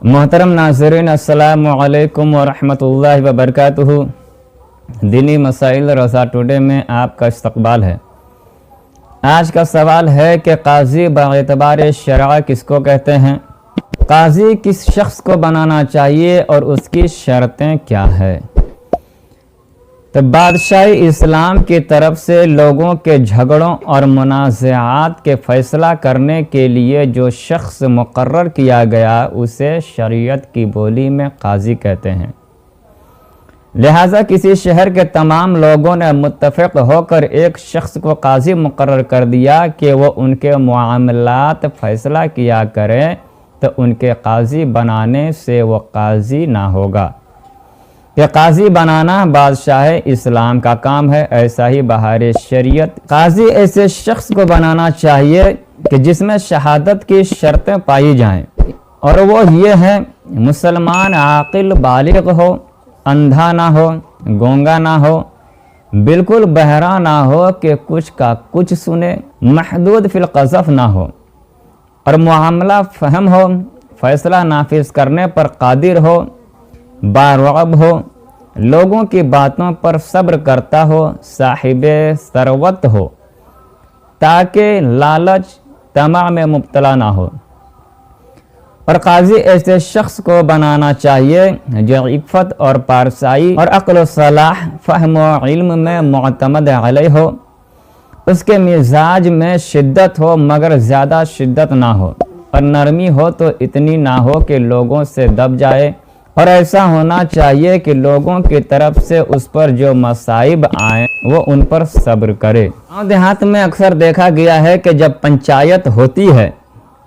मोहतरम नाज़रीन, अस्सलामु अलैकुम वरहमतुल्लाहि वबरकातुहू। दीनी मसाइल रज़ा टुडे में आपका इस्तक़बाल है। आज का सवाल है कि काज़ी बाएतबार शरअ किसको कहते हैं? काज़ी किस शख्स को बनाना चाहिए और उसकी शर्तें क्या है? तो बादशाही इस्लाम की तरफ से लोगों के झगड़ों और मुनाज़ात के फ़ैसला करने के लिए जो शख्स मुकर्रर किया गया उसे शरीयत की बोली में काज़ी कहते हैं। लिहाजा किसी शहर के तमाम लोगों ने मुत्तफ़िक़ होकर एक शख्स को काज़ी मुकर्रर कर दिया कि वो उनके मामलात फ़ैसला किया करे, तो उनके काज़ी बनाने से वो काज़ी ना होगा। कि काज़ी बनाना बादशाह इस्लाम का काम है। ऐसा ही बहार शरीयत काज़ी ऐसे शख्स को बनाना चाहिए कि जिसमें शहादत की शर्तें पाई जाएं, और वो ये है मुसलमान, आकिल, बालिग हो, अंधा ना हो, गूंगा ना हो, बिल्कुल बहरा ना हो कि कुछ का कुछ सुने, महदूद फिल क़ज़फ़ ना हो, और मुआमला फ़हम हो, फ़ैसला नाफिज करने पर कादिर हो, बारग़ब हो, लोगों की बातों पर सब्र करता हो, साहिबे सरवत हो, ताकि लालच तमा में मुब्तला ना हो। और काज़ी ऐसे शख्स को बनाना चाहिए जो इफ़्फ़त और पारसाई और अक़्ल व सलाह, फ़हम व इल्म में मुअतमद अलैह हो। उसके मिजाज में शिद्दत हो मगर ज़्यादा शिद्दत ना हो, और नरमी हो तो इतनी ना हो कि लोगों से दब जाए, और ऐसा होना चाहिए कि लोगों की तरफ से उस पर जो मसाइब आए वो उन पर सब्र करे। गाँव देहात में अक्सर देखा गया है कि जब पंचायत होती है,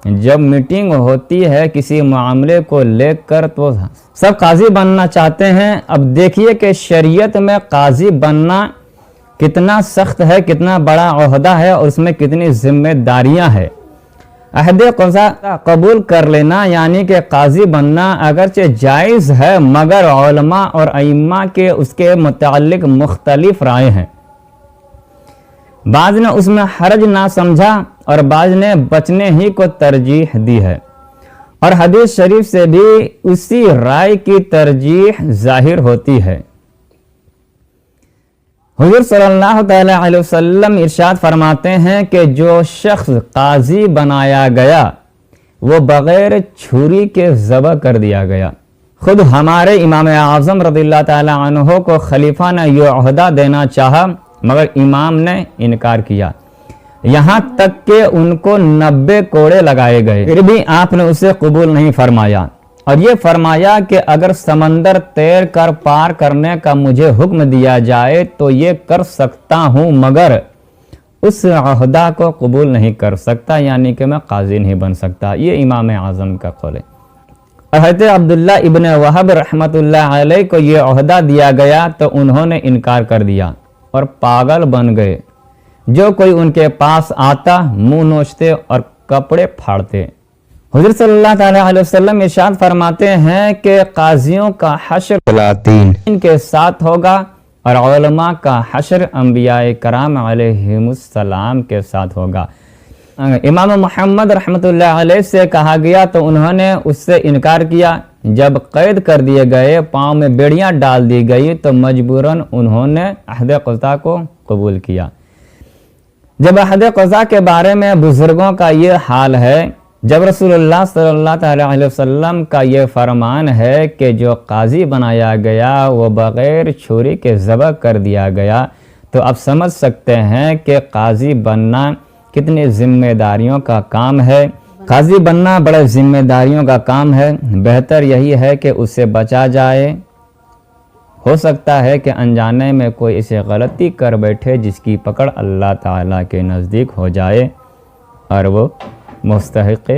जब मीटिंग होती है किसी मामले को लेकर, तो सब काज़ी बनना चाहते हैं। अब देखिए कि शरीयत में काज़ी बनना कितना सख्त है, कितना बड़ा ओहदा है, और उसमें कितनी जिम्मेदारियां हैं। अहदे क़ज़ा कबूल कर लेना यानी कि काज़ी बनना अगरचे जायज़ है, मगर उलमा और अइम्मा के उसके मुतालिक मुख्तलिफ राय हैं। बाज़ ने उसमें हरज ना समझा और बाज़ ने बचने ही को तरजीह दी है, और हदीस शरीफ से भी उसी राय की तरजीह ज़ाहिर होती है। हुज़ूर सल्लल्लाहु अलैहि वसल्लम इरशाद फरमाते हैं कि जो शख्स काज़ी बनाया गया वो बग़ैर छुरी के ज़बह कर दिया गया। खुद हमारे इमाम आज़म रज़ियल्लाहु ताला अन्हु को खलीफा ने ये ओहदा देना चाहा, मगर इमाम ने इनकार किया, यहाँ तक कि उनको 90 कोड़े लगाए गए, फिर भी आपने उसे कबूल नहीं फरमाया, और ये फरमाया कि अगर समंदर तैर कर पार करने का मुझे हुक्म दिया जाए तो ये कर सकता हूँ, मगर उस ओहदा को कबूल नहीं कर सकता, यानी कि मैं काज़ी नहीं बन सकता। ये इमाम आज़म का कौल है। हज़रत अब्दुल्ला इब्न वहब रहमतुल्लाह अलैह को ये ओहदा दिया गया तो उन्होंने इनकार कर दिया और पागल बन गए। जो कोई उनके पास आता मुँह नोचते और कपड़े फाड़ते। हुज़ूर सल्लल्लाहु अलैहि वसल्लम इरशाद फरमाते हैं कि काज़ियों का हश्र इनके साथ होगा, और उलमा का हश्र अंबियाए कराम अलैहिमुस्सलाम के साथ होगा। इमाम मोहम्मद रहमतुल्लाह अलैह से कहा गया तो उन्होंने उससे इनकार किया। जब कैद कर दिए गए, पाँव में बेड़ियां डाल दी गई, तो मजबूरन उन्होंने अहद क़ज़ा को कबूल किया। जब अहद क़ज़ा के बारे में बुजुर्गों का ये हाल है, जब रसूलुल्लाह सल्लल्लाहु अलैहि वसल्लम का ये फरमान है कि जो काज़ी बनाया गया वो बग़ैर छुरी के ज़बह कर दिया गया, तो आप समझ सकते हैं कि काज़ी बनना कितनी ज़िम्मेदारियों का काम है। काज़ी बनना बड़े ज़िम्मेदारियों का काम है। बेहतर यही है कि उसे बचा जाए। हो सकता है कि अनजाने में कोई ऐसी गलती कर बैठे जिसकी पकड़ अल्लाह ताला के नज़दीक हो जाए और वो मुस्तहिक़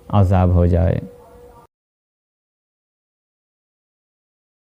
अज़ाब हो जाए।